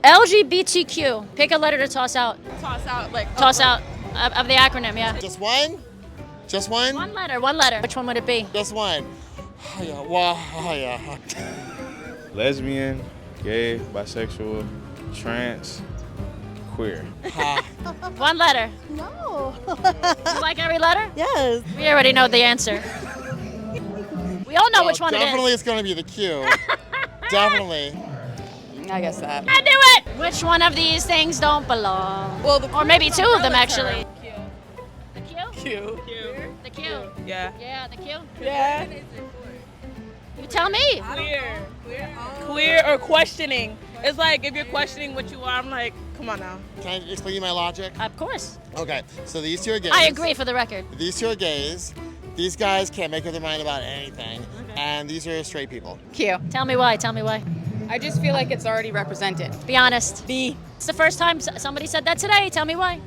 LGBTQ. Pick a letter to toss out. Toss out, like... Toss out of the acronym, yeah. Just one? Just one? One letter. Which one would it be? Just one. Oh, yeah. Well, oh, yeah. Lesbian, gay, bisexual, trans, queer. One letter. No. You like every letter? Yes. We already know the answer. We all know which one it is. Definitely it's going to be the Q. Definitely. I guess that. I knew it! Which one of these things don't belong? Well, or maybe two of them, actually. The Q? Q. The Q. Yeah. Yeah, the Q. Yeah. You tell me. Queer or questioning. It's like if you're questioning what you are, I'm like, come on now. Can I explain you my logic? Of course. Okay, so these two are gays. I agree, for the record. These two are gays. These guys can't make up their mind about anything. And these are straight people. Q. Tell me why. I just feel like it's already represented. Be honest. B. It's the first time somebody said that today. Tell me why.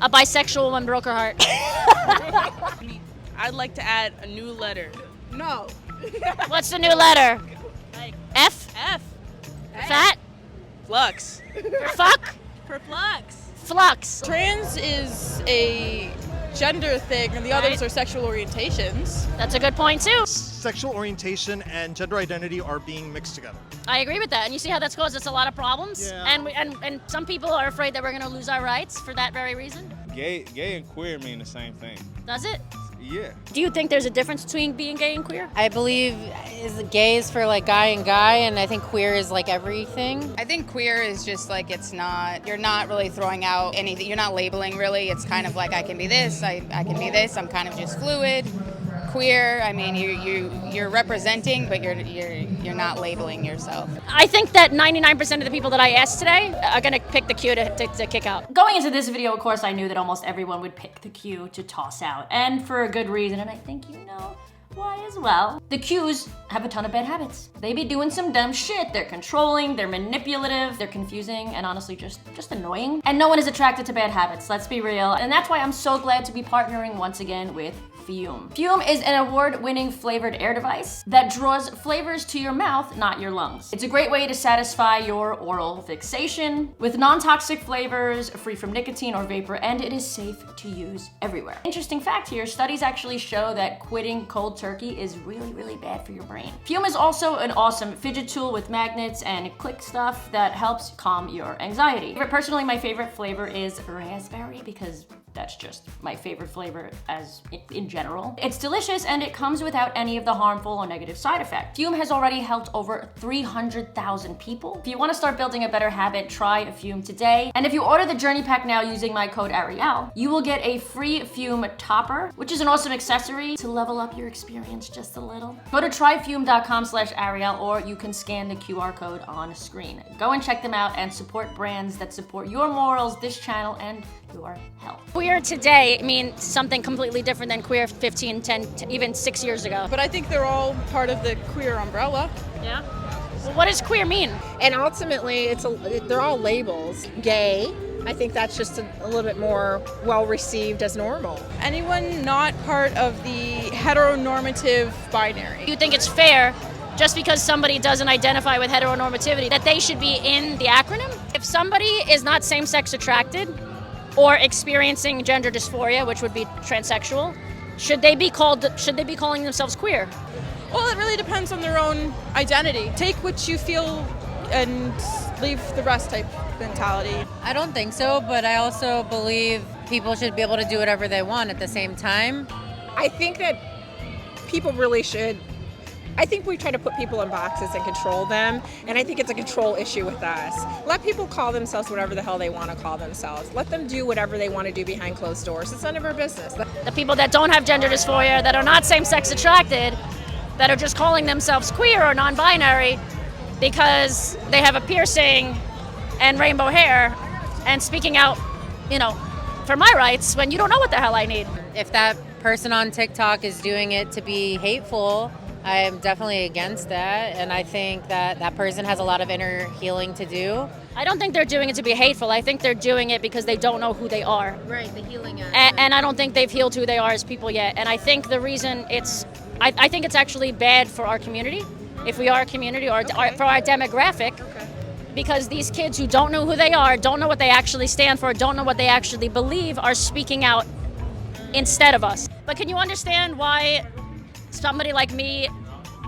A bisexual woman broke her heart. I'd like to add a new letter. No. What's the new letter? F? F. Fat? Flux. Fuck? Perplex. Flux. Trans is a gender thing, and the others are sexual orientations. That's a good point, too. Sexual orientation and gender identity are being mixed together. I agree with that. And you see how that's caused us a lot of problems? Yeah. And some people are afraid that we're going to lose our rights for that very reason. Gay and queer mean the same thing. Does it? Yeah. Do you think there's a difference between being gay and queer? I believe gay is for like guy and guy, and I think queer is like everything. I think queer is just like you're not really throwing out anything. You're not labeling really. It's kind of like I can be this, I can be this. I'm kind of just fluid. Queer, I mean, you're representing, but you're not labeling yourself. I think that 99% of the people that I asked today are going to pick the Q to kick out. Going into this video, of course, I knew that almost everyone would pick the Q to toss out, and for a good reason, and I think you know why as well. The Qs have a ton of bad habits. They be doing some dumb shit. They're controlling, they're manipulative, they're confusing, and honestly just annoying. And no one is attracted to bad habits, let's be real. And that's why I'm so glad to be partnering once again with Fume. Fume is an award-winning flavored air device that draws flavors to your mouth, not your lungs. It's a great way to satisfy your oral fixation with non-toxic flavors, free from nicotine or vapor, and it is safe to use everywhere. Interesting fact here, studies actually show that quitting cold turkey is really bad for your brain. Fume is also an awesome fidget tool with magnets and click stuff that helps calm your anxiety. Personally, my favorite flavor is raspberry because that's just my favorite flavor as in general. It's delicious and it comes without any of the harmful or negative side effects. Fume has already helped over 300,000 people. If you want to start building a better habit, try Fume today. And if you order the Journey Pack now using my code Arielle, you will get a free Fume topper, which is an awesome accessory to level up your experience just a little. Go to tryfume.com/Arielle or you can scan the QR code on screen. Go and check them out and support brands that support your morals, this channel, and your health. Queer today means something completely different than queer 15, 10, even 6 years ago. But I think they're all part of the queer umbrella. Yeah? Well, what does queer mean? And ultimately, they're all labels. Gay, I think that's just a little bit more well received as normal. Anyone not part of the heteronormative binary. Do you think it's fair, just because somebody doesn't identify with heteronormativity, that they should be in the acronym? If somebody is not same-sex attracted, or experiencing gender dysphoria, which would be transsexual, should they be calling themselves queer? Well, it really depends on their own identity. Take what you feel and leave the rest type mentality. I don't think so, but I also believe people should be able to do whatever they want at the same time. I think that people really should. I think we try to put people in boxes and control them, and I think it's a control issue with us. Let people call themselves whatever the hell they want to call themselves. Let them do whatever they want to do behind closed doors. It's none of our business. The people that don't have gender dysphoria, that are not same-sex attracted, that are just calling themselves queer or non-binary because they have a piercing and rainbow hair and speaking out, for my rights when you don't know what the hell I need. If that person on TikTok is doing it to be hateful, I am definitely against that, and I think that that person has a lot of inner healing to do. I don't think they're doing it to be hateful. I think they're doing it because they don't know who they are. Right, the healing aspect. And I don't think they've healed who they are as people yet. And I think the reason I think it's actually bad for our community, if we are a community, or for our demographic, because these kids who don't know who they are, don't know what they actually stand for, don't know what they actually believe, are speaking out instead of us. But can you understand why somebody like me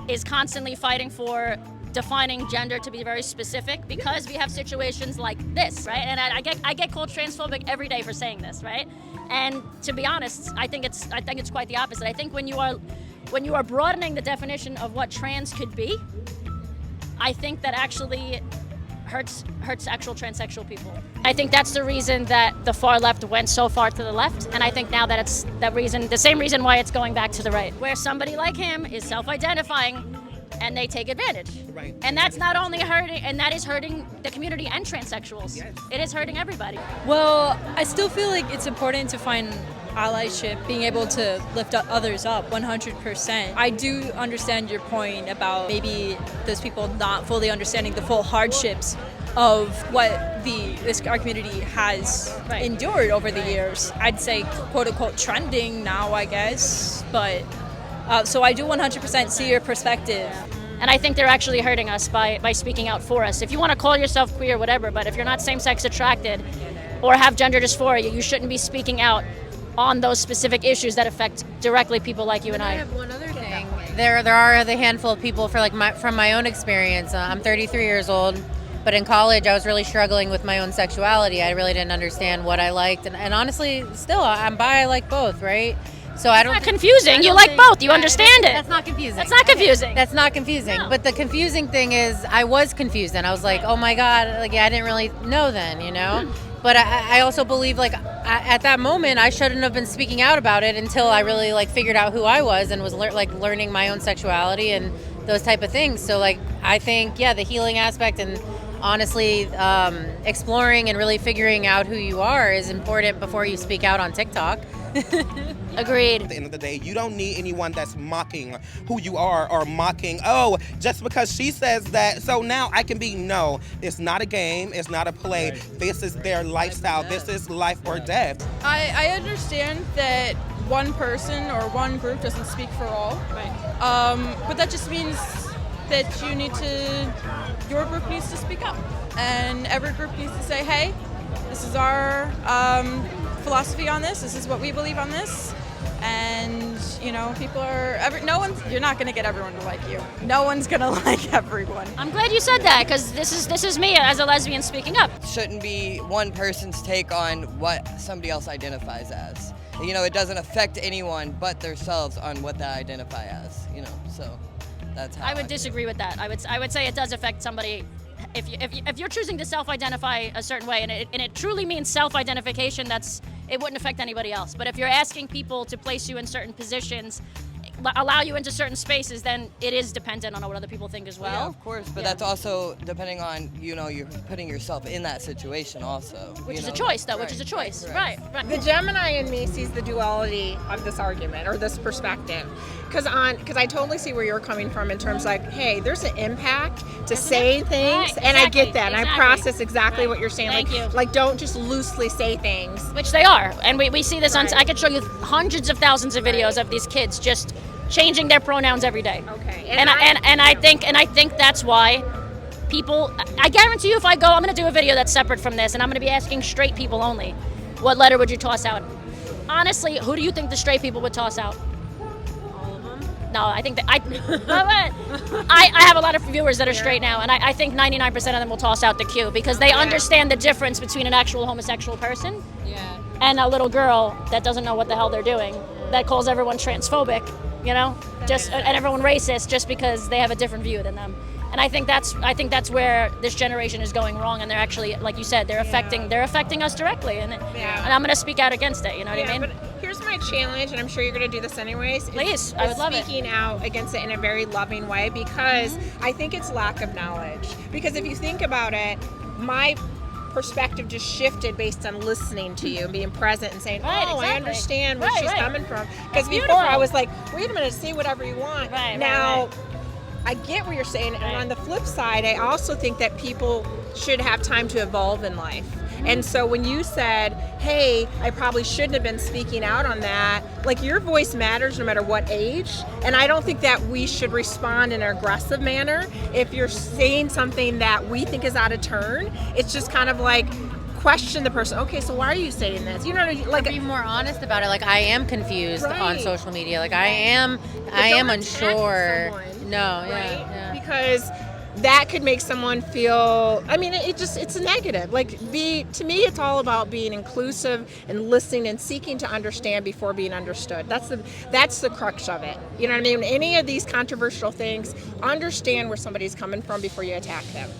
is constantly fighting for defining gender to be very specific? Because we have situations like this, right? And I get called transphobic every day for saying this, right? And to be honest, I think it's quite the opposite. I think when you are broadening the definition of what trans could be, I think that actually hurts actual transsexual people. I think that's the reason that the far left went so far to the left, and I think now that it's the same reason why it's going back to the right, where somebody like him is self-identifying and they take advantage. Right. And that's not only hurting, and that is hurting the community and transsexuals. Yes. It is hurting everybody. Well, I still feel like it's important to find allyship, being able to lift others up 100%. I do understand your point about maybe those people not fully understanding the full hardships of what our community has endured over the years. I'd say quote unquote trending now, I guess, but so I do 100% see your perspective. And I think they're actually hurting us by speaking out for us. If you want to call yourself queer, whatever, but if you're not same-sex attracted or have gender dysphoria, you shouldn't be speaking out on those specific issues that affect directly people like you and I. I have one other thing. There are the handful of people from my own experience. I'm 33 years old, but in college I was really struggling with my own sexuality. I really didn't understand what I liked, and honestly, still I'm bi. I like both, right? So I don't. It's not confusing. You like both. You understand it. That's not confusing. That's not confusing. That's not confusing. No. But the confusing thing is, I was confused, and I was like, "Oh my God!" Like I didn't really know then, you know. But I also believe at that moment I shouldn't have been speaking out about it until I really figured out who I was and was learning my own sexuality and those type of things. So I think the healing aspect and honestly exploring and really figuring out who you are is important before you speak out on TikTok. Agreed. At the end of the day, you don't need anyone that's mocking who you are or mocking, oh, just because she says that, so now I can be. No, it's not a game. It's not a play. This is their lifestyle. This is life or death. I understand that one person or one group doesn't speak for all. Right. But that just means that your group needs to speak up. And every group needs to say, hey, this is our philosophy on this. This is what we believe on this. And people you're not going to get everyone to like you. No one's going to like everyone. I'm glad you said that, because this is me as a lesbian speaking up. Shouldn't be one person's take on what somebody else identifies as. It doesn't affect anyone but themselves on what they identify as. So that's how I would disagree with that. I would say it does affect somebody. If you're choosing to self-identify a certain way, and it truly means self-identification, it wouldn't affect anybody else. But if you're asking people to place you in certain positions, allow you into certain spaces, then it is dependent on what other people think as well. Yeah, of course, but that's also depending on, you're putting yourself in that situation also. Which is a choice, though, which is a choice. Right. The Gemini in me sees the duality of this argument or this perspective. Because I totally see where you're coming from in terms hey, there's an impact to say things, right, and exactly, I get that, and I process exactly what you're saying. Thank you. Don't just loosely say things. Which they are, and we see this on. I could show you hundreds of thousands of videos of these kids just changing their pronouns every day. Okay. And I think that's why people. I guarantee you, if I go, I'm going to do a video that's separate from this, and I'm going to be asking straight people only. What letter would you toss out? Honestly, who do you think the straight people would toss out? No, I think that I have a lot of viewers that are straight now, and I think 99% of them will toss out the Q because they understand the difference between an actual homosexual person and a little girl that doesn't know what the hell they're doing, that calls everyone transphobic, and everyone racist just because they have a different view than them. And I think that's where this generation is going wrong, and they're actually, like you said, they're affecting us directly, and I'm going to speak out against it. You know what I mean? But here's my challenge, and I'm sure you're going to do this anyways. Please, I would love it. Speaking out against it in a very loving way, because I think it's lack of knowledge. Because if you think about it, my perspective just shifted based on listening to you and being present and saying, I understand where she's coming from. Because before I was like, wait a minute, say whatever you want. Now. I get what you're saying, and on the flip side, I also think that people should have time to evolve in life. And so when you said, hey, I probably shouldn't have been speaking out on that, like, your voice matters no matter what age, and I don't think that we should respond in an aggressive manner. If you're saying something that we think is out of turn, it's just kind of like, question the person. Okay, so why are you saying this? You know, like, be more honest about it. Like, I am confused on social media. Like, I am unsure. No, yeah. Because that could make someone feel, I mean, it's a negative. Like, to me, it's all about being inclusive and listening and seeking to understand before being understood. That's the crux of it. You know what I mean? Any of these controversial things, understand where somebody's coming from before you attack them.